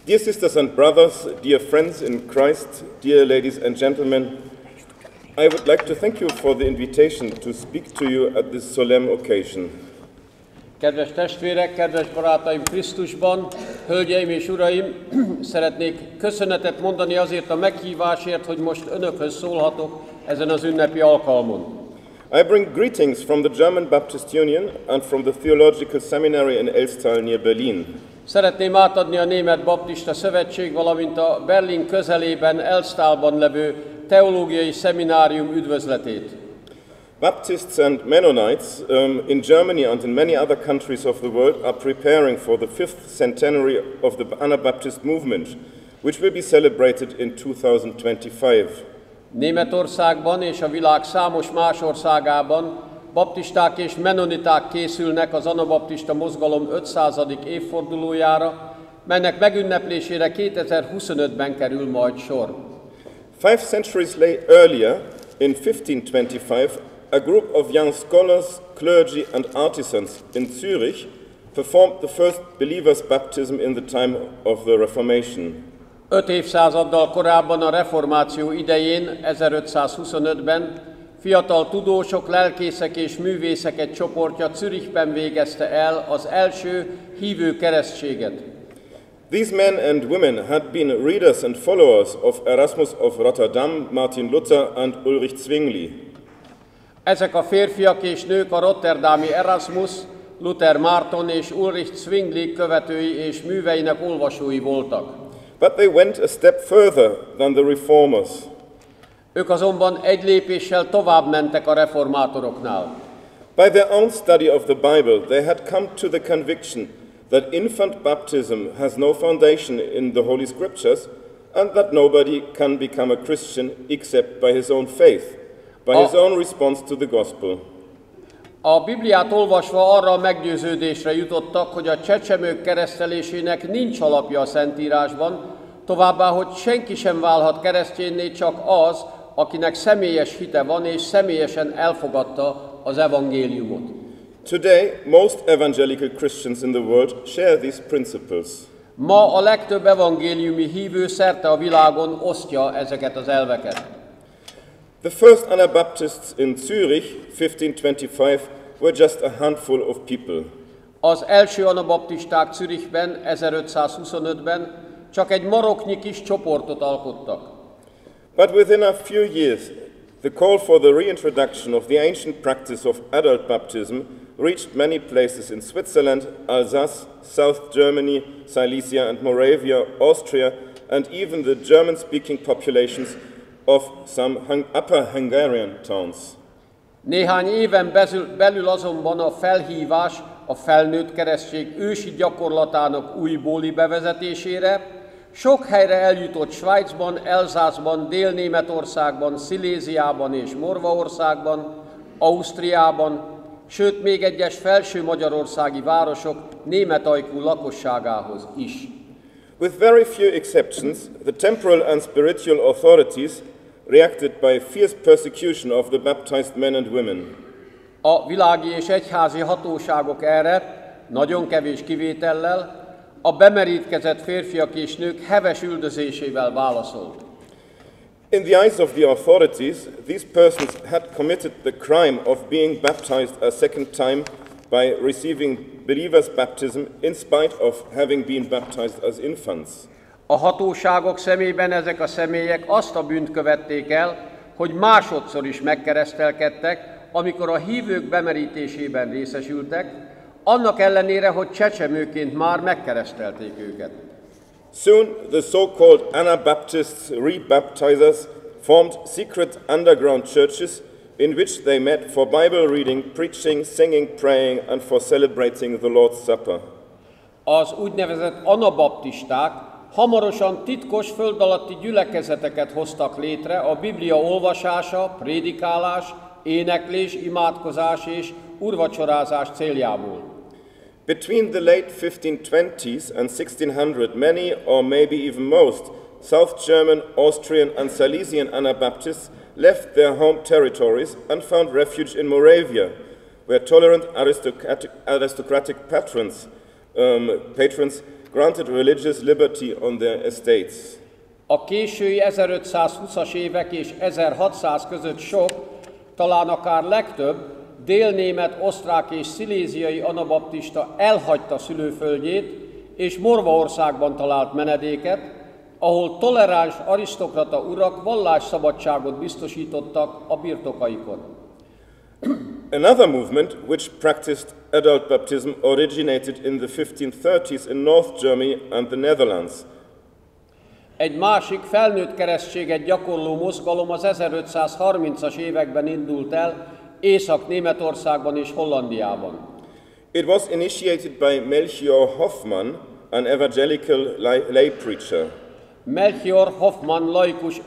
Dear sisters and brothers, dear friends in Christ, dear ladies and gentlemen, I would like to thank you for the invitation to speak to you at this solemn occasion. Kedves testvérek, kedves barátaim Krisztusban, hölgyeim és uraim, szeretnék köszönetet mondani azért a meghívásért, hogy most önökhöz szólhatok ezen az ünnepi alkalmon. I bring greetings from the German Baptist Union and from the Theological Seminary in Elstal near Berlin. Szeretném átadni a Német Baptista Szövetség, valamint a Berlin közelében, Elstalban levő teológiai szeminárium üdvözletét. Baptists and Mennonites in Germany and in many other countries of the world are preparing for the 5th centenary of the Anabaptist movement, which will be celebrated in 2025. Németországban és a világ számos más országában baptisták és mennoniták készülnek az anabaptista mozgalom 500. évfordulójára, melynek megünneplésére 2025-ben kerül majd sor. 5 centuries earlier, in 1525, a group of young scholars, clergy and artisans in Zurich performed the first believers' baptism in the time of the Reformation. 5 évszázaddal korábban a reformáció idején, 1525-ben fiatal tudósok, lelkészek és művészek egy csoportja Zürichben végezte el az első hívő keresztséget. These men and women had been readers and followers of Erasmus of Rotterdam, Martin Luther and Ulrich Zwingli. Ezek a férfiak és nők a rotterdami Erasmus, Luther Márton és Ulrich Zwingli követői és műveinek olvasói voltak. But they went a step further than the reformers. Ők azonban egy lépéssel tovább mentek a reformátoroknál. By their own study of the Bible, they had come to the conviction that infant baptism has no foundation in the Holy Scriptures and that nobody can become a Christian except by his own faith, by his own response to the gospel. A Bibliát olvasva arra a meggyőződésre jutottak, hogy a csecsemők keresztelésének nincs alapja a Szentírásban, továbbá, hogy senki sem válhat keresztjénné, csak az, akinek személyes hite van és személyesen elfogadta az evangéliumot. Today, most evangelical Christians in the world share these principles. Ma a legtöbb evangéliumi hívő szerte a világon osztja ezeket az elveket. The first Anabaptists in Zurich, 1525, were just a handful of people. Az első anabaptisták Zürichben, 1525-ben csak egy maroknyi kis csoportot alkottak. But within a few years, the call for the reintroduction of the ancient practice of adult baptism reached many places in Switzerland, Alsace, South Germany, Silesia and Moravia, Austria, and even the German-speaking populations of some upper Hungarian towns. Néhány éven belül azonban a felhívás a felnőtt keresztség ősi gyakorlatának újbóli bevezetésére sok helyre eljutott Svájcban, Elzászban, Dél-Németországban, Sziléziában és Morvaországban, Ausztriában, sőt még egyes felső magyarországi városok németajkú lakosságához is. With very few exceptions, the temporal and spiritual authorities reacted by fierce persecution of the baptized men and women. A világi és egyházi hatóságok erre, nagyon kevés kivétellel, a bemerítkezett férfiak és nők heves üldözésével válaszolt. In the eyes of the authorities, these persons had committed the crime of being baptized a second time by receiving believers' baptism in spite of having been baptized as infants. A hatóságok szemében ezek a személyek azt a bűnt követték el, hogy másodszor is megkeresztelkedtek, amikor a hívők bemerítésében részesültek, annak ellenére, hogy csecsemőként már megkeresztelték őket. Soon the so-called Anabaptists rebaptizers formed secret underground churches in which they met for Bible reading, preaching, singing, praying and for celebrating the Lord's Supper. Az úgynevezett anabaptisták hamarosan titkos föld alatti gyülekezeteket hoztak létre a Biblia olvasása, prédikálás, éneklés, imádkozás és úrvacsorázás céljából. Between the late 1520s and 1600, many or maybe even most South German, Austrian and Silesian Anabaptists left their home territories and found refuge in Moravia, where tolerant aristocratic patrons granted religious liberty on their estates. A késői 1520-as évek és 1600 között sok, talán akár legtöbb, délnémet, osztrák és sziléziai anabaptista elhagyta szülőföldjét, és Morvaországban talált menedéket, ahol toleráns arisztokrata urak vallásszabadságot biztosítottak a birtokaikon. Another movement which practiced adult baptism originated in the 1530s in North Germany and the Netherlands. Egy másik felnőtt keresztséget gyakorló mozgalom az 1530-as években indult el Észak-Németországban és Hollandiában. It was initiated by Melchior Hoffmann, an evangelical lay preacher. Melchior Hoffmann laikus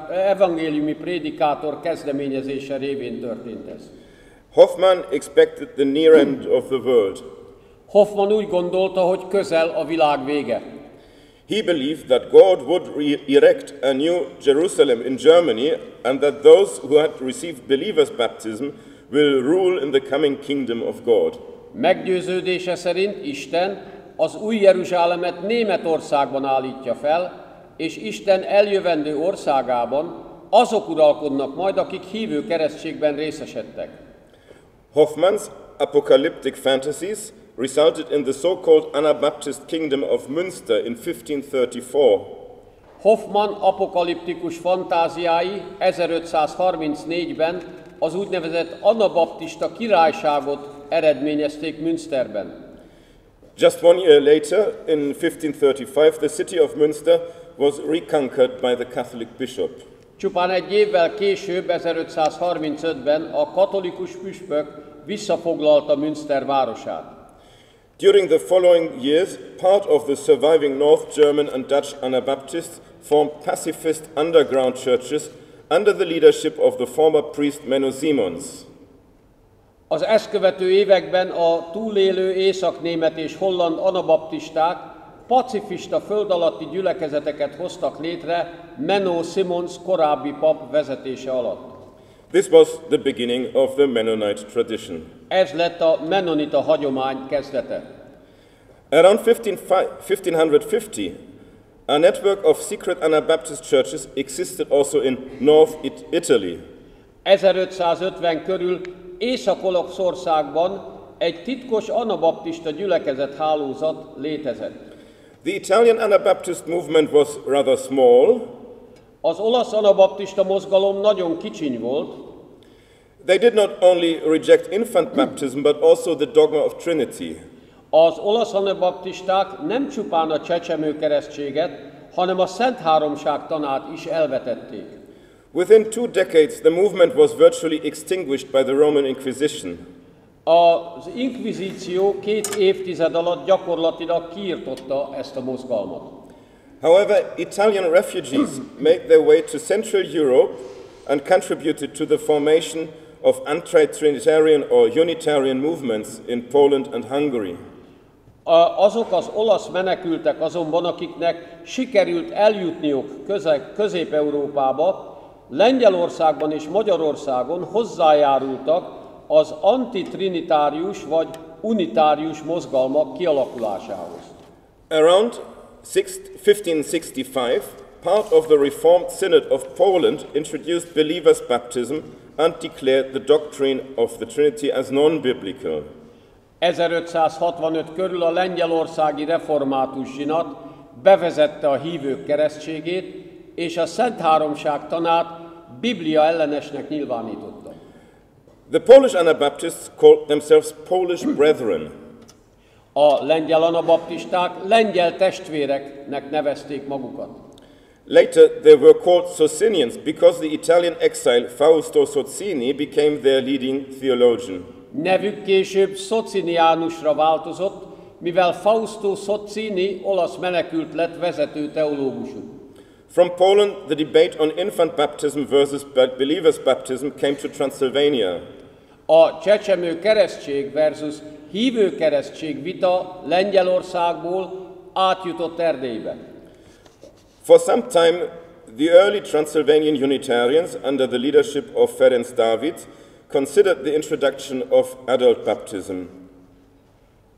evangéliumi prédikátor kezdeményezése révén történt ez. Hoffmann expected the near end of the world. Hoffmann úgy gondolta, hogy közel a világ vége. He believed that God would erect a new Jerusalem in Germany and that those who had received believers' baptism will rule in the coming kingdom of God. Meggyőződése szerint Isten az új Jeruzsálemet Németországban állítja fel, és Isten eljövendő országában azok uralkodnak majd, akik hívő keresztségben részesedtek. Hoffmann's apocalyptic fantasies resulted in the so-called Anabaptist kingdom of Münster in 1534. Hoffmann apokaliptikus fantáziái 1534-ben az úgynevezett anabaptista királyságot eredményezték Münsterben. Just one year later, in 1535, the city of Münster was reconquered by the Catholic bishop. Csupán egy évvel később, 1535-ben a katolikus püspök visszafoglalta Münster városát. During the following years, part of the surviving North German and Dutch Anabaptists formed pacifist underground churches under the leadership of the former priest Menno Simons. Az ezt követő években a túlélő északnémet és holland anabaptisták pacifista földalatti gyülekezeteket hoztak létre Menno Simons korábbi pap vezetése alatt. This was the beginning of the Mennonite tradition. Ez lett a mennonita hagyomány kezdete. Around 1550, a network of secret Anabaptist churches existed also in North Italy. 1550 körül Észak-Olaszországban egy titkos anabaptista gyülekezet hálózat létezett. The Italian Anabaptist movement was rather small. Az olasz anabaptista mozgalom nagyon kicsiny volt. They did not only reject infant baptism, but also the dogma of Trinity. Az olasz anabaptisták nem csupán a csecsemő keresztséget, hanem a Szent Háromság tanát is elvetették. Within 2 decades, the movement was virtually extinguished by the Roman Inquisition. Az inkvizíció 2 évtized alatt gyakorlatilag kiirtotta ezt a mozgalmat. However, Italian refugees made their way to Central Europe and contributed to the formation of anti-Trinitarian or Unitarian movements in Poland and Hungary. Azok az olasz menekültek azonban, akiknek sikerült eljutniuk Közép-Európába, Lengyelországban és Magyarországon hozzájárultak az antitrinitárius vagy unitárius mozgalmak kialakulásához. Around 1565, part of the Reformed Synod of Poland introduced believers' baptism and declared the doctrine of the Trinity as non-biblical. 1565 körül a lengyelországi református zsinat bevezette a hívők keresztségét, és a Szent Háromság tanát Biblia ellenesnek nyilvánította. The Polish Anabaptists called themselves Polish brethren. A lengyel anabaptisták lengyel testvéreknek nevezték magukat. Later, they were called Socinians because the Italian exile Fausto Sozzini became their leading theologian. Nevük később Socinianusra változott, mivel Fausto Sozzini olasz menekült lett vezető teológusuk. From Poland, the debate on infant baptism versus believers' baptism came to Transylvania. A csecsemő keresztség versus hívő keresztség vita Lengyelországból átjutott Erdélybe. For some time, the early Transylvanian Unitarians, under the leadership of Ferenc David, considered the introduction of adult baptism.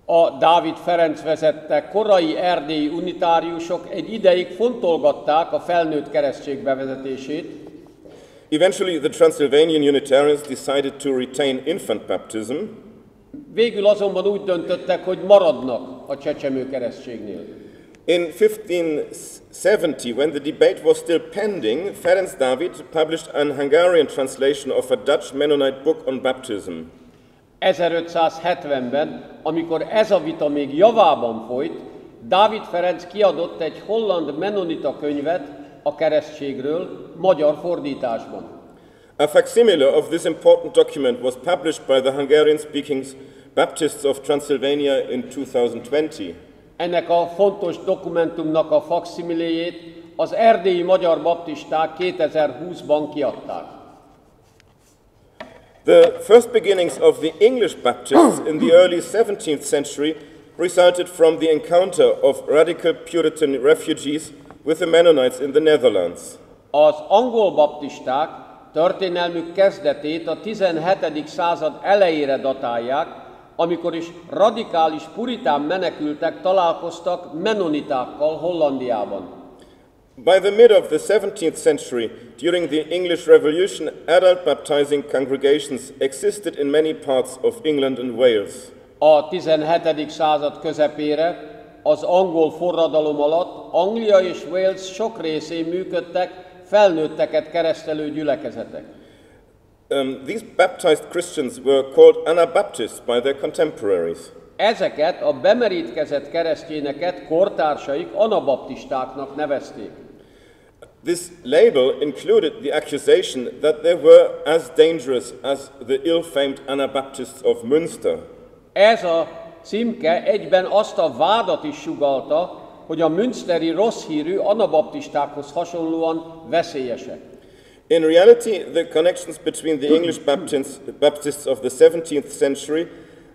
A Dávid Ferenc vezette korai erdélyi unitáriusok egy ideig fontolgatták a felnőtt keresztség bevezetését. Eventually, the Transylvanian Unitarians decided to retain infant baptism. Végül azonban úgy döntöttek, hogy maradnak a csecsemő keresztségnél. In 1570, when the debate was still pending, Ferenc David published an Hungarian translation of a Dutch Mennonite book on baptism. 1570-ben, amikor ez a vita még javában folyt, Dávid Ferenc kiadott egy holland mennonita könyvet a keresztségről magyar fordításban. A facsimile of this important document was published by the Hungarian-speaking Baptists of Transylvania in 2020. Ennek a fontos dokumentumnak a fakszimiléjét az erdélyi magyar baptisták 2020-ban kiadták. The first beginnings of the English Baptists in the early 17th century resulted from the encounter of radical Puritan refugees with the Mennonites in the Netherlands. Az angol baptisták történelmük kezdetét a 17. század elejére datálják, amikor is radikális puritán menekültek találkoztak mennonitákkal Hollandiában. By the mid of the 17th century, during the English Revolution, adult baptizing congregations existed in many parts of England and Wales. A 17. század közepére, az angol forradalom alatt Anglia és Wales sok részén működtek felnőtteket keresztelő gyülekezetek. These baptized Christians were called Anabaptists by their contemporaries. Ezeket a bemerítkezett keresztényeket kortársaik anabaptistáknak nevezték. This label included the accusation that they were as dangerous as the ill-famed Anabaptists of Münster. Ez a címke egyben azt a vádat is sugallta, hogy a münsteri rossz hírű anabaptistákhoz hasonlóan veszélyesek. In reality, the connections between the English Baptists of the 17th century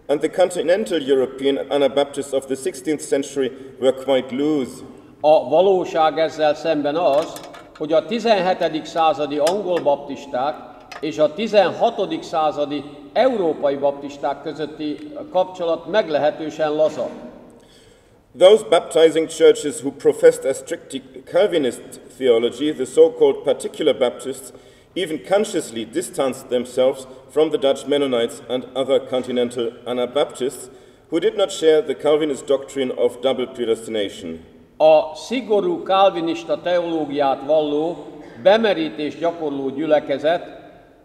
and the continental European Anabaptists of the 16th century were quite loose. A valóság ezzel szemben az, hogy a 17. századi angol baptisták és a 16. századi európai baptisták közötti kapcsolat meglehetősen laza. Those baptizing churches who professed a strictly Calvinist theology, the so-called particular Baptists, even consciously distanced themselves from the Dutch Mennonites and other continental Anabaptists who did not share the Calvinist doctrine of double predestination. A szigorú kálvinista teológiát valló, bemerítés gyakorló gyülekezet,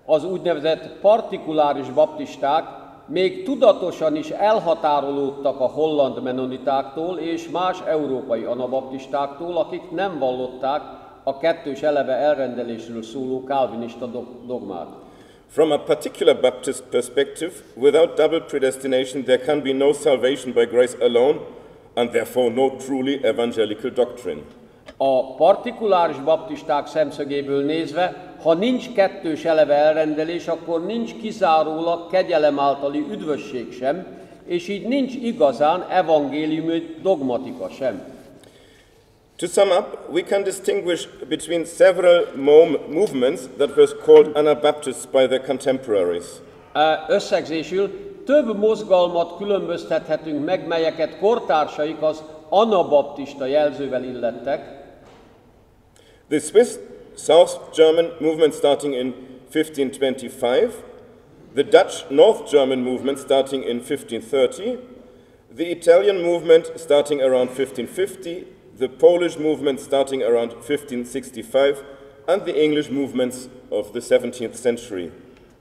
az úgynevezett partikuláris baptisták még tudatosan is elhatárolódtak a holland mennonitáktól és más európai anabaptistáktól, akik nem vallották a kettős eleve elrendelésről szóló kálvinista dogmát. From a particular Baptist perspective, without double predestination, there can be no salvation by grace alone, and therefore no truly evangelical doctrine. A partikuláris baptisták szemszögéből nézve, ha nincs kettős eleve elrendelés, akkor nincs kizárólag kegyelem általi üdvösség sem, és így nincs igazán evangéliumi dogmatika sem. To sum up, we can distinguish between several movements that were called Anabaptists by their contemporaries. Összegzésül több mozgalmat különböztethetünk meg, melyeket kortársaik az anabaptista jelzővel illettek. The Swiss South German movement starting in 1525, the Dutch North German movement starting in 1530, the Italian movement starting around 1550, the Polish movement starting around 1565, and the English movements of the 17th century.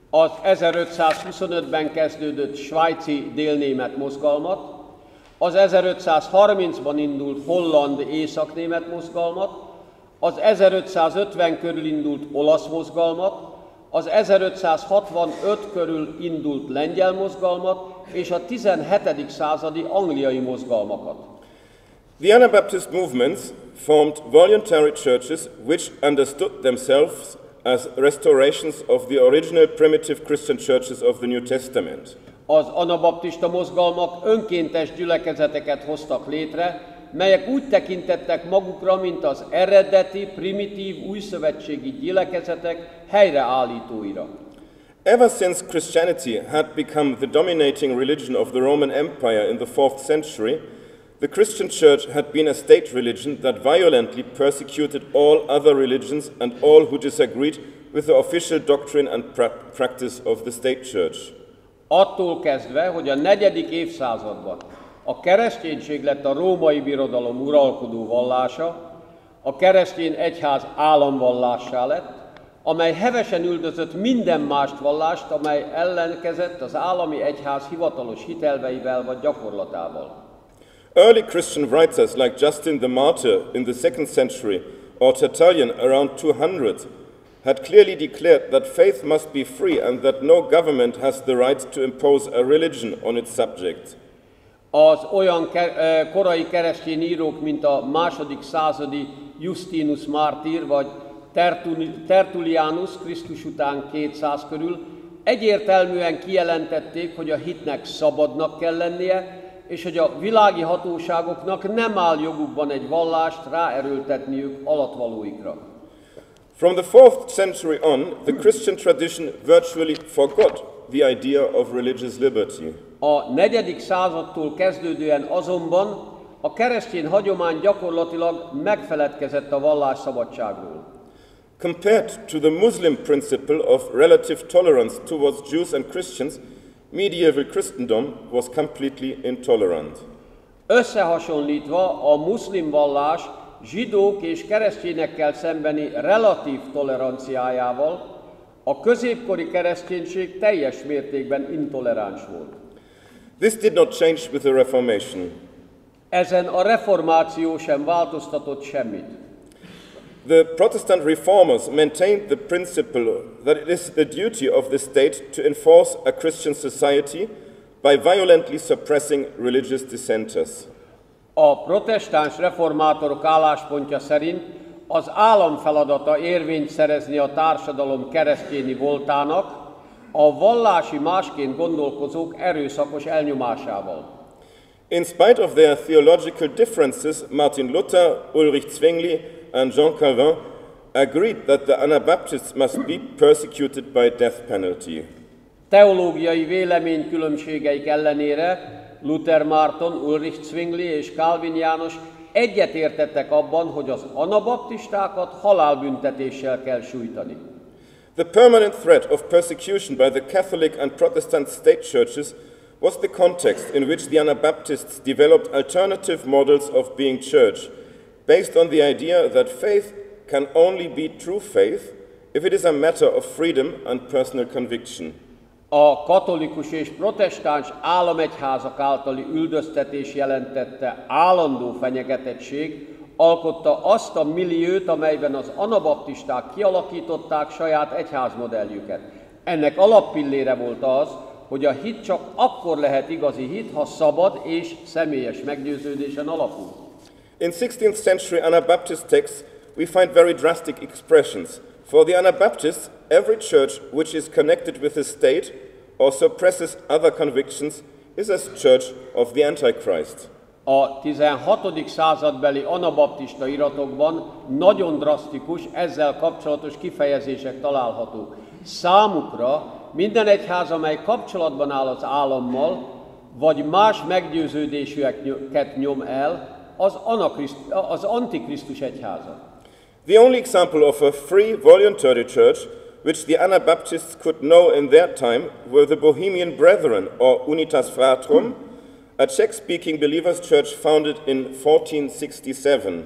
Az 1525-ben kezdődött svájci délnémet mozgalmat, az 1530-ban indult holland északnémet mozgalmat, az 1550 körül indult olasz mozgalmat, az 1565 körül indult lengyel mozgalmat és a 17. századi angliai mozgalmakat. The Anabaptist movements formed voluntary churches which understood themselves as restorations of the original primitive Christian churches of the New Testament. Az anabaptista mozgalmak önkéntes gyülekezeteket hoztak létre, melyek úgy tekintettek magukra, mint az eredeti, primitív, újszövetségi gyülekezetek helyreállítóira. Ever since Christianity had become the dominating religion of the Roman Empire in the 4th century, the Christian Church had been a state religion that violently persecuted all other religions and all who disagreed with the official doctrine and practice of the state church. Attól kezdve, hogy a 4. évszázadban a kereszténység lett a római birodalom uralkodó vallása, a keresztény egyház államvallássá lett, amely hevesen üldözött minden mást vallást, amely ellenkezett az állami egyház hivatalos hitelveivel vagy gyakorlatával. Early Christian writers like Justin the Martyr in the 2nd century or Tertullian around 200 had clearly declared that faith must be free and that no government has the right to impose a religion on its subject. Az olyan korai keresztény írók, mint a 2. századi Justinus Mártír vagy Tertullianus Krisztus után 200 körül egyértelműen kijelentették, hogy a hitnek szabadnak kell lennie, és hogy a világi hatóságoknak nem áll jogukban egy vallást ráerőltetniük alatvalóikra. From the 4th century on, the Christian tradition virtually forgot the idea of religious liberty. A 4. századtól kezdődően azonban a keresztény hagyomány gyakorlatilag megfeledkezett a vallásszabadságról. Compared to the Muslim principle of relative tolerance towards Jews and Christians, medieval Christendom was completely intolerant. Összehasonlítva a muszlim vallás zsidók és keresztényekkel szembeni relatív toleranciájával, a középkori kereszténység teljes mértékben intoleráns volt. This did not change with the Reformation. Ezen a reformáció sem változtatott semmit. The Protestant reformers maintained the principle that it is the duty of the state to enforce a Christian society by violently suppressing religious dissenters. A protestáns reformátorok álláspontja szerint az állam feladata érvényt szerezni a társadalom keresztényi voltának, a vallási másként gondolkozók erőszakos elnyomásával. In spite of their theological differences, Martin Luther, Ulrich Zwingli, and Jean Calvin agreed that the Anabaptists must be persecuted by death penalty. Teológiai véleménykülönbségeik ellenére Luther Márton, Ulrich Zwingli és Calvin János egyetértettek abban, hogy az anabaptistákat halálbüntetéssel kell sújtani. The permanent threat of persecution by the Catholic and Protestant state churches was the context in which the Anabaptists developed alternative models of being church, based on the idea that faith can only be true faith if it is a matter of freedom and personal conviction. A katolikus és protestáns államegyházak általi üldöztetés jelentette állandó fenyegetettség, alkotta azt a milliót, amelyben az anabaptisták kialakították saját egyházmodelljüket. Ennek alappillére volt az, hogy a hit csak akkor lehet igazi hit, ha szabad és személyes meggyőződésen alapul. In 16th century Anabaptist texts, we find very drastic expressions. For the Anabaptists, every church which is connected with the state or suppresses other convictions is a church of the Antichrist. A 16. századbeli anabaptista iratokban nagyon drasztikus, ezzel kapcsolatos kifejezések találhatók. Számukra minden egyház, amely kapcsolatban áll az állammal, vagy más meggyőződésűeket nyom el, az Antikrisztus egyháza. The only example of a free voluntary church which the Anabaptists could know in their time were the Bohemian Brethren, or Unitas Fratrum, a Czech-speaking believers' church founded in 1467.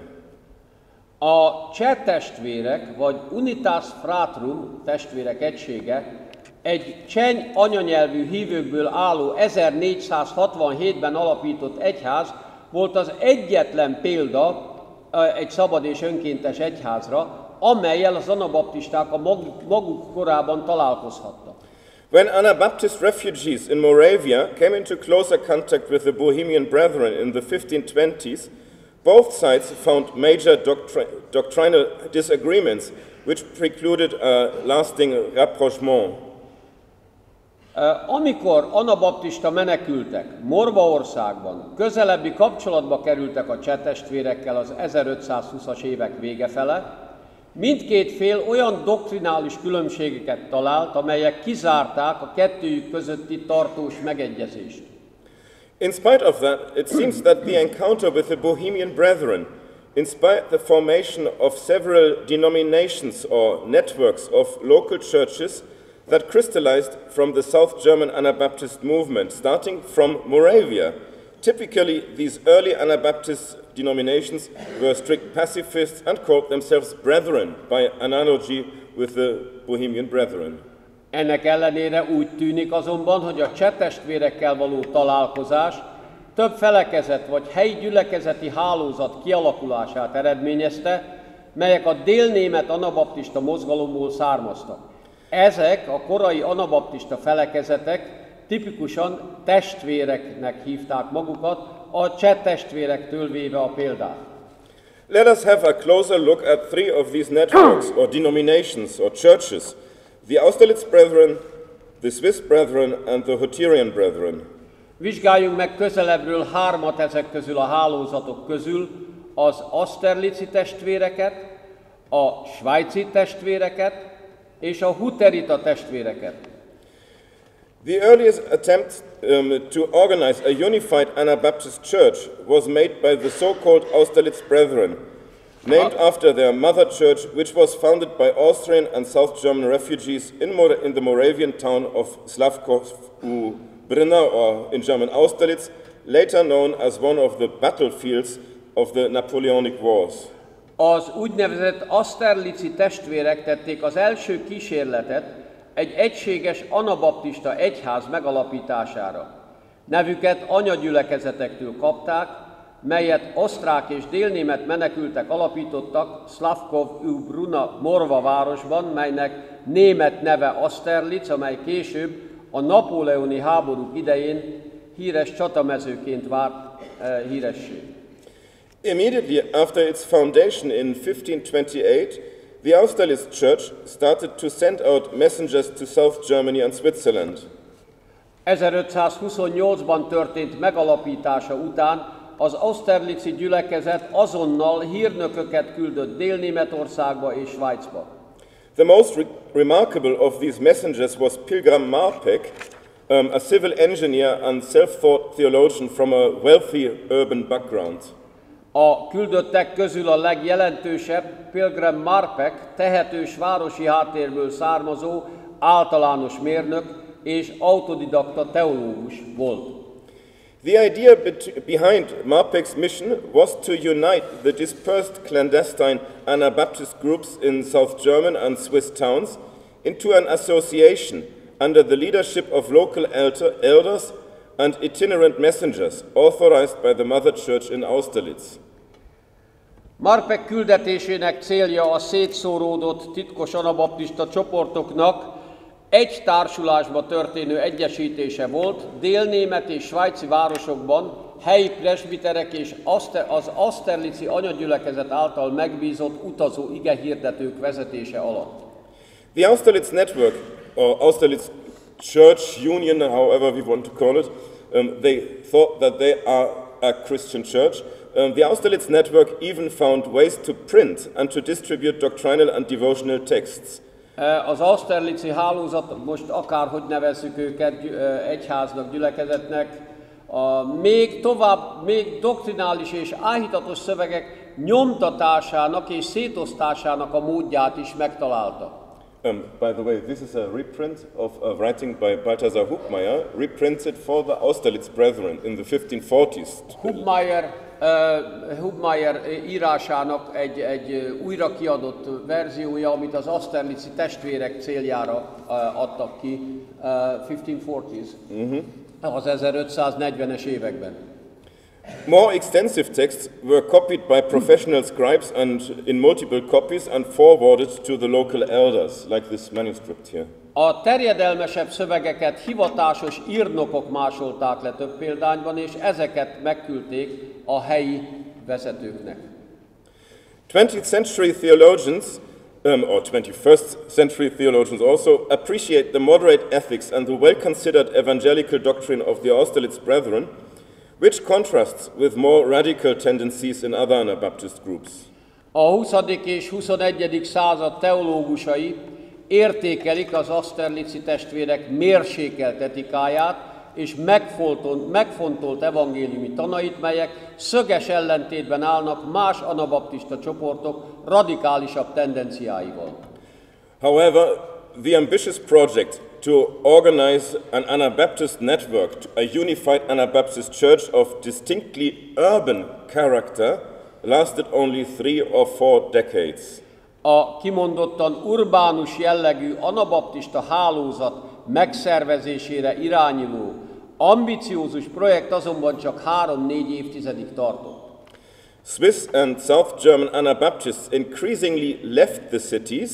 A cseh testvérek, vagy Unitas Fratrum, testvérek egysége, egy cseh anyanyelvű hívőkből álló 1467-ben alapított egyház volt az egyetlen példa egy szabad és önkéntes egyházra, amellyel az anabaptisták a maguk korában találkozhattak. When Anabaptist refugees in Moravia came into closer contact with the Bohemian Brethren in the 1520s, both sides found major doctrinal disagreements which precluded a lasting rapprochement. Amikor anabaptista menekültek Morvaországban, közelebbi kapcsolatba kerültek a cseh testvérekkel az 1520-as évek vége fele, Mindkét fél olyan doktrinális különbségeket talált, amelyek kizárták a kettőjük közötti tartós megegyezést. In spite of that, it seems that the encounter with the Bohemian Brethren, in spite the formation of several denominations or networks of local churches that crystallized from the South German Anabaptist movement, starting from Moravia. Typically, these early Anabaptist denominations were strict pacifists and called themselves brethren, by analogy with the Bohemian Brethren. Ennek ellenére úgy tűnik azonban, hogy a cseh testvérekkel való találkozás több felekezet vagy helyi gyülekezeti hálózat kialakulását eredményezte, melyek a délnémet anabaptista mozgalomból származtak. Ezek a korai anabaptista felekezetek tipikusan testvéreknek hívták magukat, a cseh testvérektől véve a példát. Let us have a closer look at three of these networks or denominations or churches: the Austerlitz Brethren, the Swiss Brethren and the Hutterian Brethren. Vizsgáljunk meg közelebbről hármat ezek közül a hálózatok közül, az Austerlitzi testvéreket, a svájci testvéreket és a hutterita testvéreket. The earliest attempt to organize a unified Anabaptist church was made by the so-called Austerlitz Brethren, named after their mother church, which was founded by Austrian and South German refugees in the Moravian town of Slavkov u Brna, or in German Austerlitz, later known as one of the battlefields of the Napoleonic Wars. Az úgynevezett Austerlitzi testvérek tették az első kísérletet egy egységes anabaptista egyház megalapítására. Nevüket anyagyülekezetektől kapták, melyet osztrák és délnémet menekültek alapítottak Slavkov u Brna Morva városban, melynek német neve Austerlitz, amely később a napóleoni háborúk idején híres csatamezőként vált híressé. Immediately after its foundation in 1528, the Austerlitz Church started to send out messengers to South Germany and Switzerland. 1528-ban történt megalapítása után az Austerlitzi gyülekezet azonnal hírnököket küldött Dél-Németországba és Svájcba. The most remarkable of these messengers was Pilgram Marpeck, a civil engineer and self-taught theologian from a wealthy urban background. A küldöttek közül a legjelentősebb Pilgram Marpeck, tehetős városi háttérből származó általános mérnök és autodidakta teológus volt. The idea behind Marpeck's mission was to unite the dispersed clandestine Anabaptist groups in South German and Swiss towns into an association under the leadership of local elders and itinerant messengers authorized by the Mother Church in Austerlitz. Marpeck küldetésének célja a szétszóródott titkos anabaptista csoportoknak egy társulásba történő egyesítése volt, délnémet és svájci városokban helyi presbiterek és az Austerlitzi anyagyülekezet által megbízott utazó igehirdetők vezetése alatt. The Austerlitz Network, or Austerlitz Church Union, however we want to call it, they thought that they are a Christian church. The Austerlitz Network even found ways to print and to distribute doctrinal and devotional texts. Az Austerlitzi hálózat, most akárhogy nevezzük őket, egyháznak, gyülekezetnek, még doktrinális és áhítatos szövegek nyomtatásának és szétosztásának a módját is megtalálta. By the way, this is a reprint of a writing by Balthasar Hubmaier, reprinted for the Austerlitz Brethren in the 1540s. Hubmaier írásának egy újra kiadott verziója, amit az Austerlitzi testvérek céljára adtak ki 1540s, az 1540-es években. More extensive texts were copied by professional scribes and in multiple copies and forwarded to the local elders, like this manuscript here. A terjedelmesebb szövegeket hivatásos írnokok másolták le több példányban, és ezeket megküldték a helyi vezetőknek. 20th century theologians, or 21st century theologians also, appreciate the moderate ethics and the well-considered evangelical doctrine of the Austerlitz Brethren, which contrasts with more radical tendencies in other Anabaptist groups. A 20. és 21. század teológusai értékelik az Austerlitzi testvérek mérsékelt etikáját és megfontolt evangéliumi tanait, melyek szöges ellentétben állnak más anabaptista csoportok radikálisabb tendenciáival. However, the ambitious project to organize an Anabaptist network, a unified Anabaptist church of distinctly urban character, lasted only 3 or 4 decades. A kimondottan urbánus jellegű anabaptista hálózat megszervezésére irányuló, ambiciózus projekt azonban csak 3-4 évtizedig tartott. Swiss and South German Anabaptists increasingly left the cities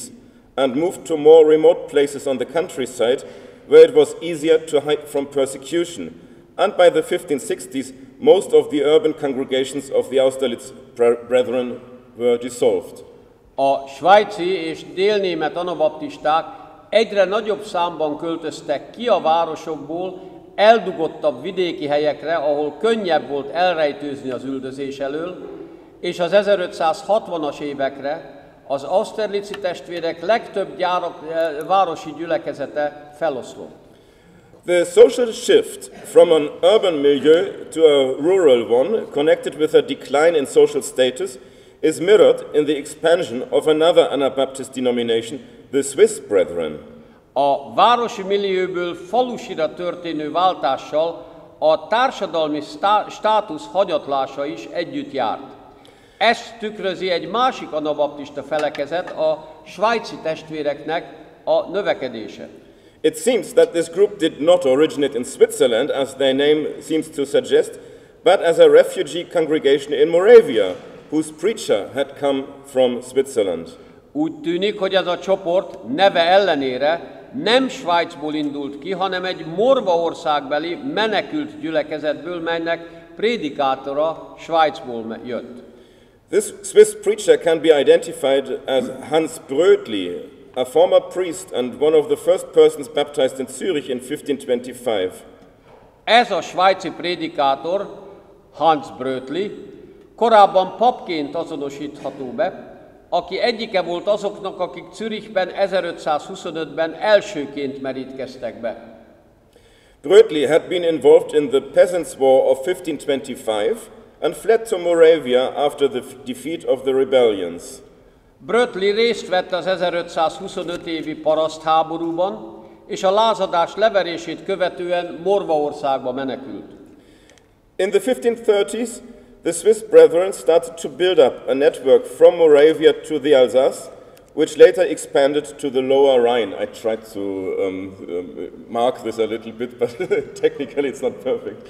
and moved to more remote places on the countryside where it was easier to hide from persecution. And by the 1560s, most of the urban congregations of the Austerlitz Brethren were dissolved. A svájci és délnémet anabaptisták egyre nagyobb számban költöztek ki a városokból eldugottabb vidéki helyekre, ahol könnyebb volt elrejtőzni az üldözés elől, és az 1560-as évekre az Austerlitzi testvérek legtöbb városi gyülekezete feloszlott. The social shift from an urban milieu to a rural one, connected with a decline in social status, is mirrored in the expansion of another Anabaptist denomination, the Swiss Brethren. A városi millióből falusira történő váltással a társadalmi státusz hanyatlása is együtt járt. Ezt tükrözi egy másik anabaptista felekezet, a svájci testvéreknek a növekedése. It seems that this group did not originate in Switzerland, as their name seems to suggest, but as a refugee congregation in Moravia, whose preacher had come from Switzerland. Úgy tűnik, hogy ez a csoport neve ellenére nem Svájcból indult ki, hanem egy morvaországbeli menekült gyülekezetből, melynek prédikátora Svájcból jött. This Swiss preacher can be identified as Hans Brötli, a former priest and one of the first persons baptized in Zurich in 1525. Ez a svájci prédikátor, Hans Brötli, korábban papként azonosítható be, aki egyike volt azoknak, akik Zürichben 1525-ben elsőként merítkeztek be. Brötli had been involved in the Peasants' War of 1525 and fled to Moravia after the defeat of the rebellions. Brötli részt vett az 1525 évi parasztháborúban, és a lázadás leverését követően Morvaországba menekült. In the 1530s, the Swiss Brethren started to build up a network from Moravia to the Alsace, which later expanded to the Lower Rhine. I tried to mark this a little bit, but technically it's not perfect.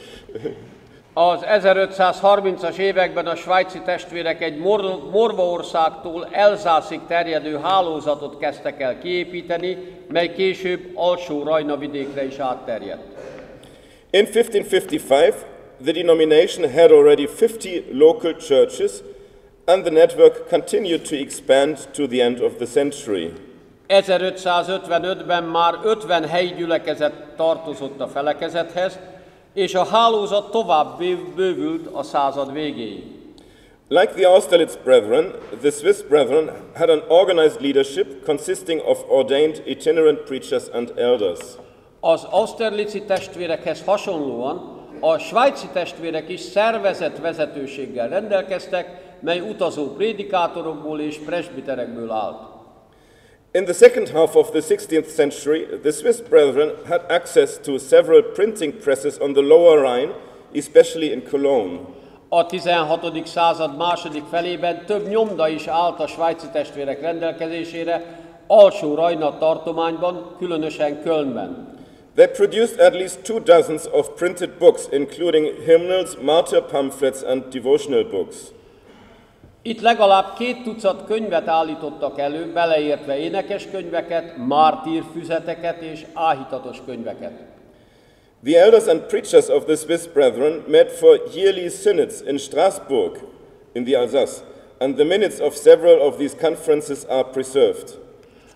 Az 1530-as években a svájci testvérek egy Morvaországtól Elzászig terjedő hálózatot kezdtek el kiépíteni, mely később alsó Rajna vidékre is átterjedt. In 1555, the denomination had already 50 local churches, and the network continued to expand to the end of the century. 1555-ben már 50 helyi gyülekezet tartozott a felekezethez, és a hálózat tovább bővült a század végéig. Like the Austerlitz Brethren, the Swiss Brethren had an organized leadership consisting of ordained itinerant preachers and elders. Az Austerlitzi testvérekhez hasonlóan a svájci testvérek is szervezett vezetőséggel rendelkeztek, mely utazó prédikátorokból és presbiterekből állt. In the second half of the 16th century, the Swiss Brethren had access to several printing presses on the Lower Rhine, especially in Cologne. A 16. század második felében több nyomda is állt a svájci testvérek rendelkezésére, alsó Rajna tartományban, különösen Kölnben. They produced at least 24 of printed books, including hymnals, martyr pamphlets and devotional books. Itt legalább 2 tucat könyvet állítottak elő, beleértve énekeskönyveket, mártírfüzeteket és áhítatos könyveket. The elders and preachers of the Swiss Brethren met for yearly synods in Strasbourg, in the Alsace, and the minutes of several of these conferences are preserved.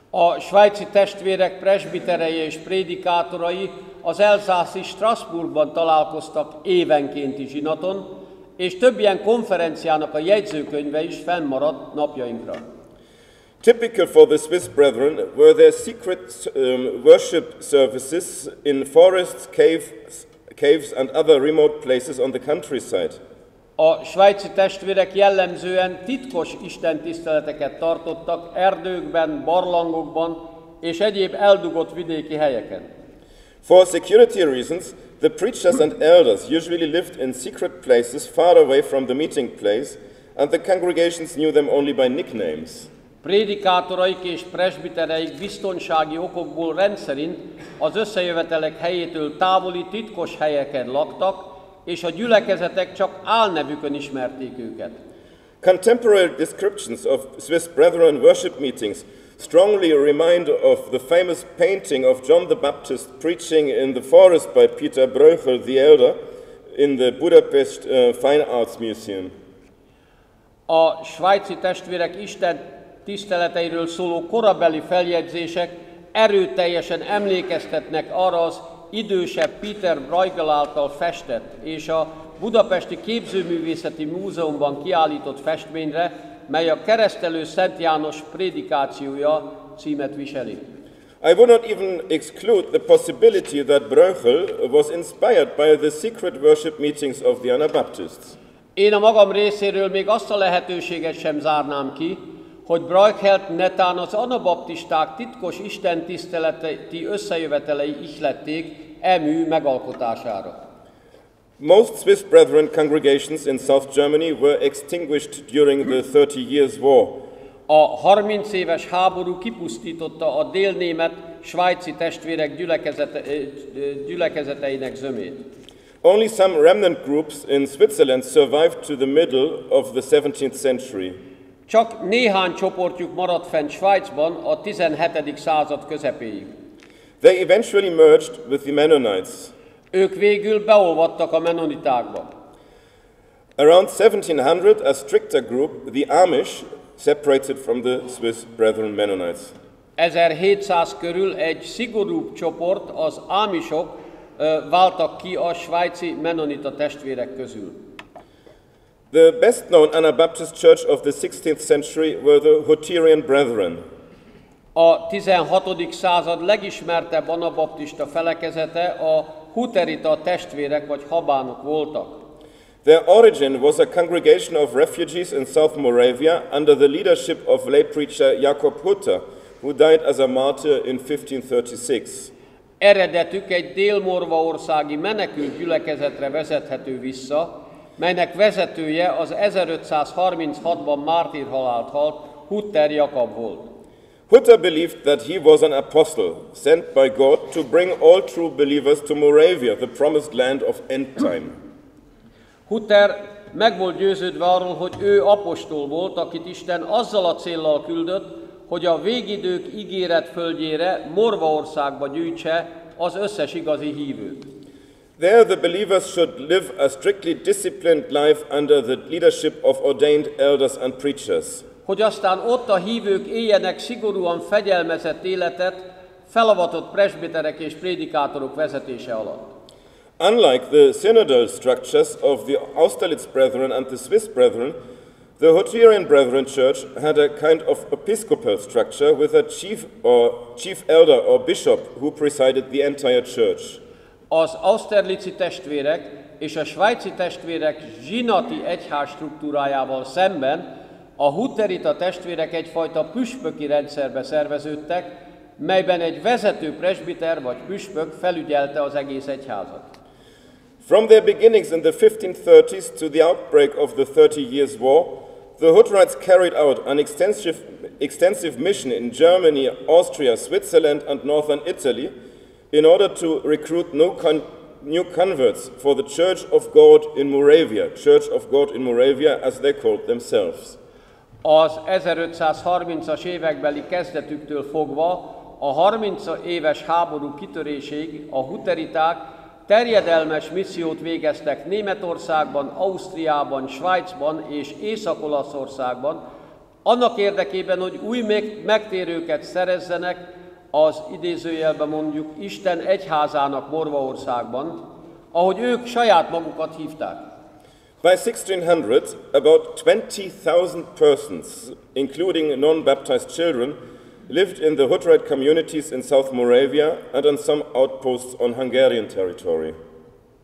A svájci testvérek presbiterei és prédikátorai az elzászi Strasbourgban találkoztak évenkénti zsinaton, és több ilyen konferenciának a jegyzőkönyve is fennmaradt napjainkra. Typical for the Swiss brethren were their secret worship services in forests, caves and other remote places on the countryside. A svájci testvérek jellemzően titkos istentiszteleteket tartottak erdőkben, barlangokban és egyéb eldugott vidéki helyeken. For security reasons, the preachers and elders usually lived in secret places far away from the meeting place, and the congregations knew them only by nicknames. Prédikátoraik és presbitereik biztonsági okokból rendszerint az összejövetelek helyétől távoli titkos helyeken laktak, és a gyülekezetek csak álnevükön ismerték őket. Contemporary descriptions of Swiss brethren worship meetings strongly remind of the famous painting of John the Baptist preaching in the forest by Peter Breuchel the elder in the Budapest Fine Arts Museum. A svájci testvérek Isten tiszteleteiről szóló korabeli feljegyzések erőteljesen emlékeztetnek arra az idősebb Peter Bruegel által festett és a Budapesti Képzőművészeti Múzeumban kiállított festményre, mely a Keresztelő Szent János prédikációja címet viseli. I would not even exclude the possibility that Breuchel was inspired by the secret worship meetings of the Anabaptists. Én a magam részéről még azt a lehetőséget sem zárnám ki, hogy Bruegelt netán az anabaptisták titkos istentiszteleti összejövetelei ihlették mű megalkotására. Most Swiss brethren congregations in South Germany were extinguished during the 30 Years' War. A 30 éves háború kipusztította a délnémet svájci testvérek gyülekezeteinek zömét. Only some remnant groups in Switzerland survived to the middle of the 17th century. Csak néhány csoportjuk maradt fent Svájcban a 17. század közepéig. They eventually merged with the Mennonites. Ők végül beolvadtak a mennonitákba. Around 1700, a stricter group, the Amish, separated from the Swiss brethren Mennonites. 1700 körül egy szigorúbb csoport, az Amisok váltak ki a svájci mennonita testvérek közül. The best known Anabaptist church of the 16th century were the Hutterian Brethren. A 16. század legismertebb anabaptista felekezete a Hutterita testvérek vagy habánok voltak. Their origin was a congregation of refugees in South Moravia under the leadership of lay preacher Jakob Hutter, who died as a martyr in 1536. Eredetük egy délmorvaországi menekült gyülekezetre vezethető vissza, melynek vezetője az 1536-ban mártírhalált halt Hutter Jakab volt. Hutter believed that he was an apostle sent by God to bring all true believers to Moravia, the promised land of end time. Hutter meg volt győződve arról, hogy ő apostol volt, akit Isten azzal a céllal küldött, hogy a végidők ígéret földjére, Morvaországba gyűjtse az összes igazi hívőt. There the believers should live a strictly disciplined life under the leadership of ordained elders and preachers. Hogy aztán ott a hívők éljenek szigorúan fegyelmezett életet, felavatott presbiterek és prédikátorok vezetése alatt. Unlike the synodal structures of the Austerlitz Brethren and the Swiss Brethren, the Hutterian Brethren Church had a kind of episcopal structure with a chief elder or bishop who presided the entire church. Az austerlitzi testvérek és a svájci testvérek zsinati egyház struktúrájával szemben a hutterita testvérek egyfajta püspöki rendszerbe szerveződtek, melyben egy vezető presbiter vagy püspök felügyelte az egész egyházat. From their beginnings in the 1530s to the outbreak of the 30 Years' War, the Hutterites carried out an extensive mission in Germany, Austria, Switzerland and northern Italy in order to recruit new converts for the Church of God in Moravia, as they called themselves. Az 1530-as évekbeli kezdetüktől fogva a 30 éves háború kitöréséig a hutteriták terjedelmes missziót végeztek Németországban, Ausztriában, Svájcban és Észak-Olaszországban, annak érdekében, hogy új megtérőket szerezzenek az idézőjelben mondjuk Isten egyházának Morvaországban, ahogy ők saját magukat hívták. By 1600, about 20,000 persons, including non-baptized children, lived in the Hutterite communities in South Moravia and on some outposts on Hungarian territory.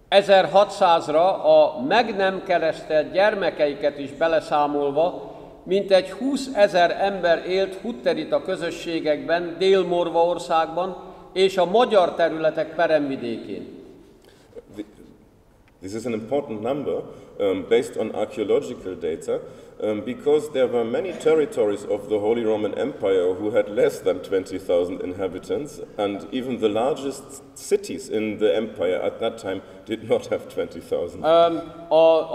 1600-ra a meg nem keresztelt gyermekeiket is beleszámolva, mintegy 20 000 ember élt hutterita közösségekben Dél-Morvaországban és a magyar területek peremvidékén. This is an important number based on archaeological data because there were many territories of the Holy Roman Empire who had less than 20,000 inhabitants, and even the largest cities in the empire at that time did not have 20,000. A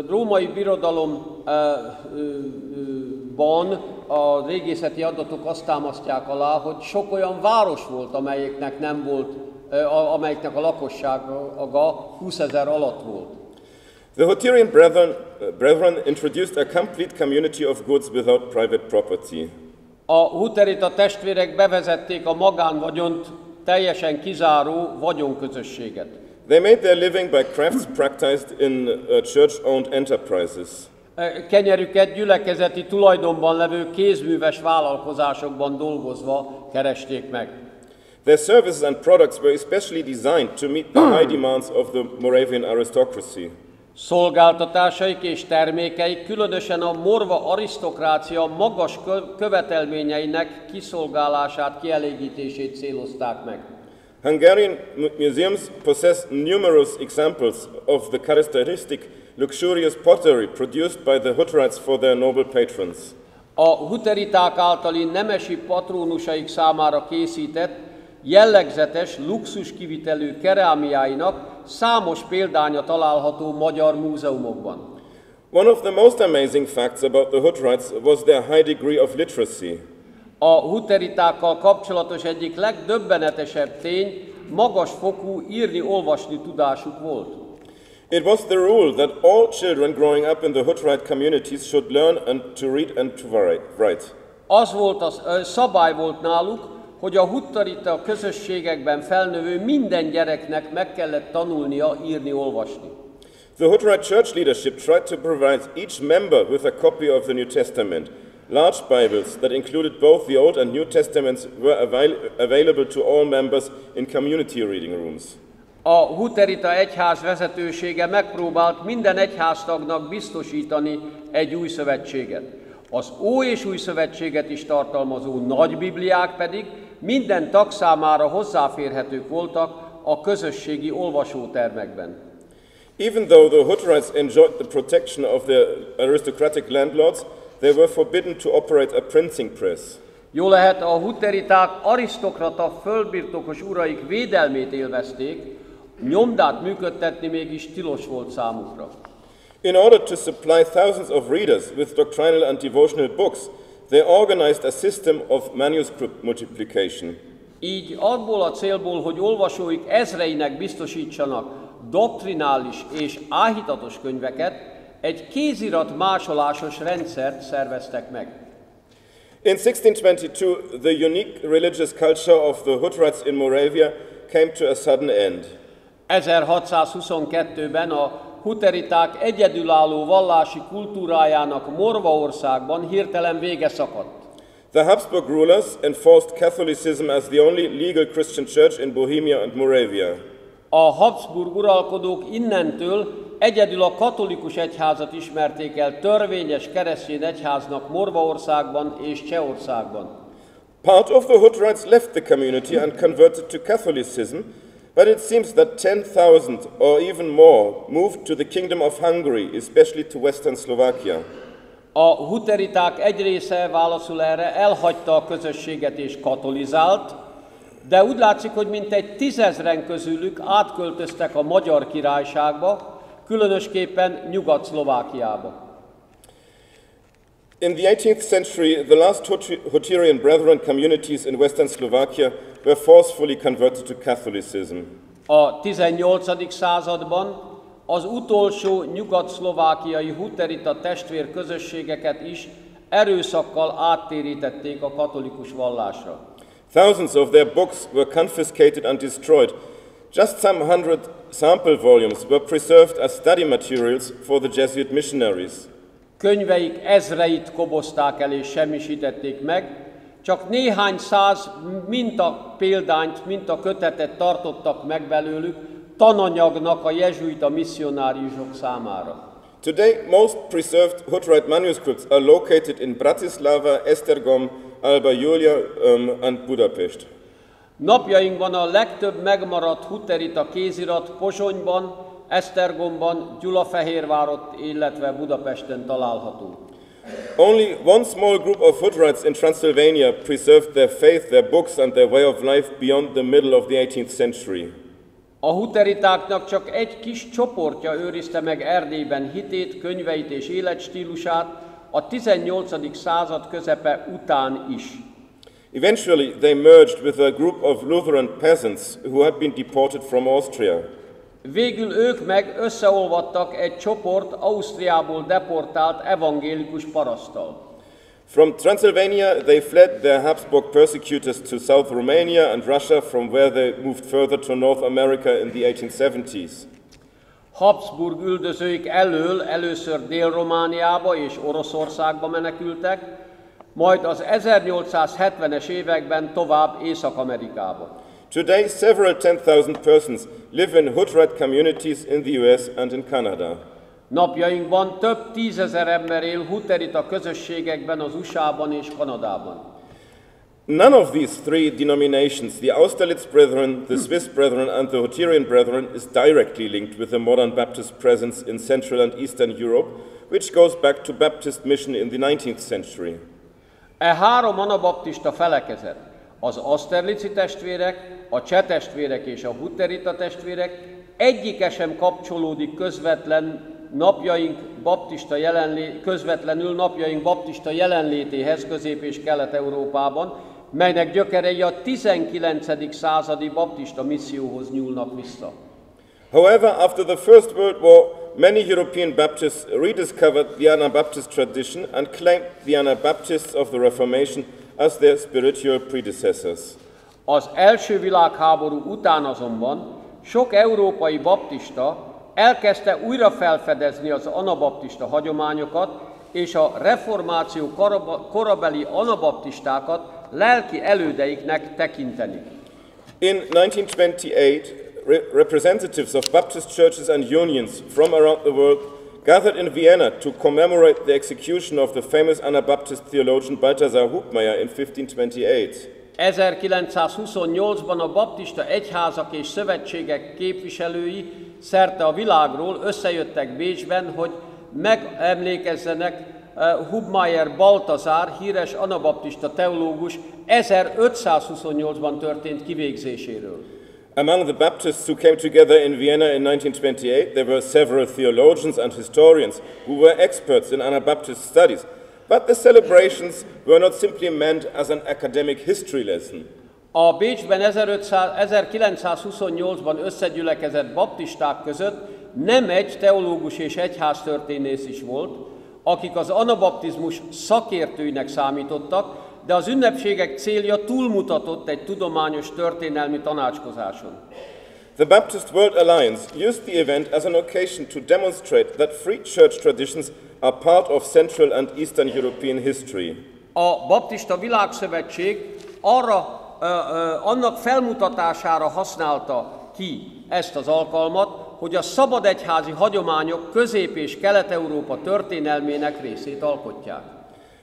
római birodalomban a régészeti adatok azt támasztják alá, hogy sok olyan város volt, amelyeknek nem volt, amelyeknek a lakossága 20 000 alatt volt. The Hutterian brethren introduced a complete community of goods without private property. A hutterita testvérek bevezették a magánvagyont teljesen kizáró vagyonközösséget. They made their living by crafts practiced in church-owned enterprises. Kenyerüket gyülekezeti tulajdonban levő kézműves vállalkozásokban dolgozva keresték meg. Their services and products were especially designed to meet the high demands of the Moravian aristocracy. Szolgáltatásaik és termékeik különösen a morva arisztokrácia magas követelményeinek kiszolgálását, kielégítését célozták meg. Hungarian museums possess numerous examples of the characteristic luxurious pottery produced by the Hutterites for their noble patrons. A hutteriták általi nemesi patrónusaik számára készített, jellegzetes luxus kivitelű kerámiáinak számos példánya található magyar múzeumokban. One of the most amazing facts about the Hutterites was their high degree of literacy. A hutteritákkal kapcsolatos egyik legdöbbenetesebb tény, magas fokú írni-olvasni tudásuk volt. It was the rule that all children growing up in the Hutterite communities should learn to read and to write. Az volt szabály volt náluk, hogy a hutterita közösségekben felnövő minden gyereknek meg kellett tanulnia írni-olvasni. The Hutterite church leadership tried to provide each member with a copy of the New Testament. Large Bibles that included both the Old and New Testaments were available to all members in community reading rooms. A hutterita egyház vezetősége megpróbált minden egyháztagnak biztosítani egy új szövetséget. Az Ó és Új Szövetséget is tartalmazó nagy bibliák pedig minden tag számára hozzáférhetők voltak a közösségi olvasótermekben. Even though the Hutterites enjoyed the protection of their aristocratic landlords, they were forbidden to operate a printing press. Jó lehet, a hutteriták arisztokrata földbirtokos uraik védelmét élvezték, nyomdát működtetni mégis tilos volt számukra. In order to supply thousands of readers with doctrinal and devotional books, they organized a system of manuscript multiplication. Így abból a célból, hogy olvasóik ezreinek biztosítsanak doktrinális és áhítatos könyveket, egy kézirat másolásos rendszert szerveztek meg. In 1622, the unique religious culture of the Hutterites in Moravia came to a sudden end. 1622-ben a hutteriták egyedülálló vallási kultúrájának Morvaországban hirtelen vége szakadt. The Habsburg rulers enforced Catholicism as the only legal Christian church in Bohemia and Moravia. A Habsburg uralkodók innentől egyedül a katolikus egyházat ismerték el törvényes keresztény egyháznak Morvaországban és Csehországban. Part of the Hutterites left the community and converted to Catholicism, but it seems that 10,000 or even more moved to the Kingdom of Hungary, especially to Western Slovakia. A hutteriták egy része válaszul erre elhagyta a közösséget és katolizált, de úgy látszik, hogy mintegy 10 000 közülük átköltöztek a Magyar Királyságba, különösképpen Nyugat-Szlovákiába. In the 18th century, the last Hutterian brethren communities in Western Slovakia were forcefully converted to Catholicism. A 18. században az utolsó nyugat-szlovákiai hutterita testvérközösségeket is erőszakkal áttérítették a katolikus vallásra. Thousands of their books were confiscated and destroyed, Just some 100 sample volumes were preserved as study materials for the Jesuit missionaries. Könyveik ezreit kobozták el és semmisítették meg, csak néhány száz mintapéldányt, mintakötetet tartottak meg belőlük tananyagnak a jezsuita misszionáriusok számára. Today, most preserved Hutterite manuscripts are located in Bratislava, Esztergom, Alba Iulia and Budapest. Napjainkban a legtöbb megmaradt hutterita kézirat Pozsonyban, Esztergomban, Gyulafehérvárott, illetve Budapesten található. Only one small group of Hutterites in Transylvania preserved their faith, their books and their way of life beyond the middle of the 18th century. A hutteritáknak csak egy kis csoportja őrizte meg Erdélyben hitét, könyveit és életstílusát a 18. század közepe után is. Eventually, they merged with a group of Lutheran peasants who had been deported from Austria. Végül ők meg összeolvadtak egy csoport Ausztriából deportált evangélikus paraszttal. From Transylvania, they fled their Habsburg persecutors to South Romania and Russia, from where they moved further to North America in the 1870s. Habsburg üldözőik elől először Dél-Romániába és Oroszországba menekültek, majd az 1870-es években tovább Észak-Amerikába. Today, several 10,000 persons live in Hutterite communities in the US and in Canada. Napjainkban több tízezer ember él hutterita közösségekben az USA-ban és Kanadában. None of these three denominations, the Austerlitz Brethren, the Swiss Brethren and the Hutterian Brethren, is directly linked with the modern Baptist presence in Central and Eastern Europe, which goes back to Baptist mission in the 19th century. E három anabaptista felekezet, az Austerlitzi testvérek, a cseh testvérek és a hutterita testvérek egyike sem kapcsolódik közvetlenül napjaink baptista jelenlétéhez Közép- és Kelet-Európában, melynek gyökerei a 19. századi baptista misszióhoz nyúlnak vissza. However, after the First World War, many European Baptists rediscovered the Anabaptist tradition and claimed the Anabaptists of the Reformation as their spiritual predecessors. Az első világháború után azonban sok európai baptista elkezdte újra felfedezni az anabaptista hagyományokat, és a reformáció korabeli anabaptistákat lelki elődeiknek tekinteni. In 1928, representatives of Baptist churches and unions from around the world gathered in Vienna to commemorate the execution of the famous Anabaptist theologian Balthasar Hubmaier in 1528. 1928-ban a baptista egyházak és szövetségek képviselői szerte a világról összejöttek Bécsben, hogy megemlékezzenek Hubmaier Balthasar, híres anabaptista teológus 1528-ban történt kivégzéséről. Among the Baptists who came together in Vienna in 1928, there were several theologians and historians who were experts in Anabaptist studies. But the celebrations were not simply meant as an academic history lesson. A Bécsben 1928-ban összegyülekezett baptisták között nem egy teológus és egyháztörténész is volt, akik az anabaptizmus szakértőinek számítottak, de az ünnepségek célja túlmutatott egy tudományos történelmi tanácskozáson. The Baptist World Alliance used the event as an occasion to demonstrate that free church traditions are part of Central and Eastern European history. A Baptista Világszövetség annak felmutatására használta ki ezt az alkalmat, hogy a szabad egyházi hagyományok Közép- és Kelet-Európa történelmének részét alkotják.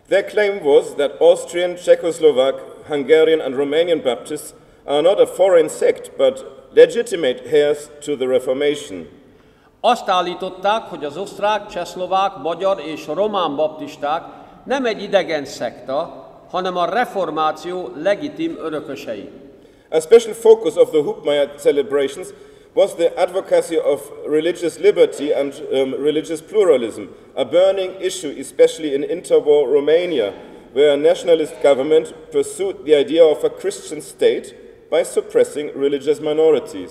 Their claim was that Austrian, Czechoslovak, Hungarian and Romanian Baptists are not a foreign sect, but legitimate heirs to the Reformation. Azt állították, hogy az osztrák, csehszlovák, magyar és román baptisták nem egy idegen szekta, hanem a reformáció legitim örökösei. A special focus of the Hubmaier celebrations was the advocacy of religious liberty and religious pluralism, a burning issue especially in interwar Romania, where a nationalist government pursued the idea of a Christian state by suppressing religious minorities.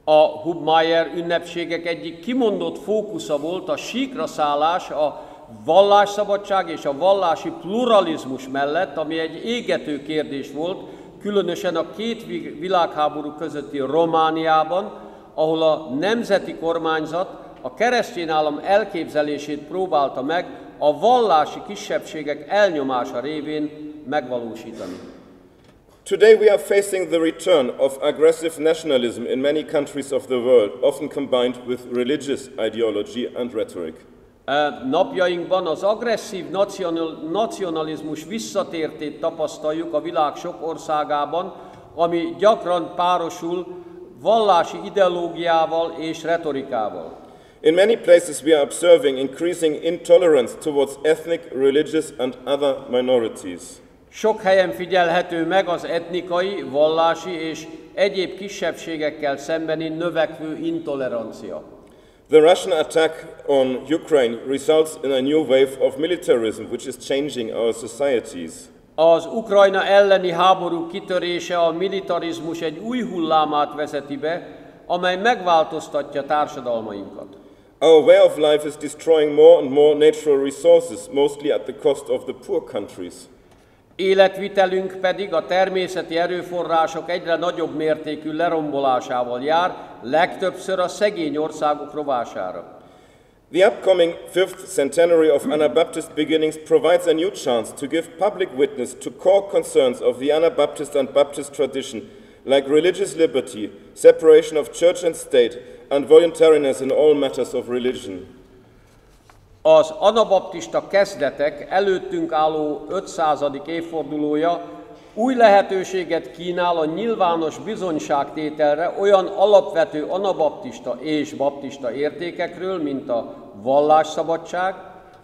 A Hubmaier ünnepségek egyik kimondott fókusza volt a síkra szállás, a vallásszabadság és a vallási pluralizmus mellett, ami egy égető kérdés volt különösen a két világháború közötti Romániában, ahol a nemzeti kormányzat a keresztény állam elképzelését próbálta meg a vallási kisebbségek elnyomása révén megvalósítani. Today we are facing the return of aggressive nationalism in many countries of the world, often combined with religious ideology and rhetoric. Napjainkban az agresszív nacionalizmus visszatértét tapasztaljuk a világ sok országában, ami gyakran párosul vallási ideológiával és retorikával. In many places we are observing increasing intolerance towards ethnic, religious and other minorities. Sok helyen figyelhető meg az etnikai, vallási és egyéb kisebbségekkel szembeni növekvő intolerancia. The Russian attack on Ukraine results in a new wave of militarism which is changing our societies. Az Ukrajna elleni háború kitörése a militarizmus egy új hullámát vezeti be, amely megváltoztatja társadalmainkat. Our way of life is destroying more and more natural resources, mostly at the cost of the poor countries. Életvitelünk pedig a természeti erőforrások egyre nagyobb mértékű lerombolásával jár, legtöbbször a szegény országok rovására. The upcoming 5th centenary of Anabaptist beginnings provides a new chance to give public witness to core concerns of the Anabaptist and Baptist tradition, like religious liberty, separation of church and state, and voluntariness in all matters of religion. Az anabaptista kezdetek előttünk álló 500. évfordulója új lehetőséget kínál a nyilvános bizonyságtételre olyan alapvető anabaptista és baptista értékekről, mint a vallásszabadság,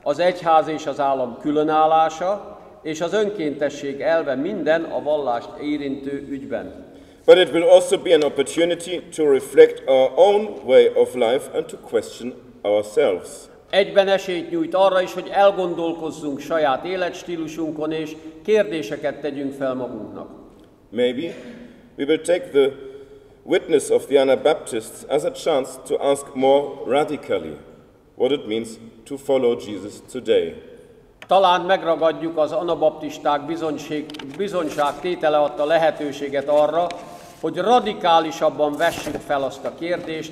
az egyház és az állam különállása és az önkéntesség elve minden a vallást érintő ügyben. But it will also be an opportunity to reflect our own way of life and to question ourselves. Egyben esélyt nyújt arra is, hogy elgondolkozzunk saját életstílusunkon, és kérdéseket tegyünk fel magunknak. Maybe we will take the witness of the Anabaptists as a chance to ask more radically what it means to follow Jesus today. Talán megragadjuk az anabaptisták bizonyságtétele adta lehetőséget arra, hogy radikálisabban vessük fel azt a kérdést,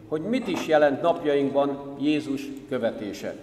hogy mit is jelent napjainkban Jézus követése.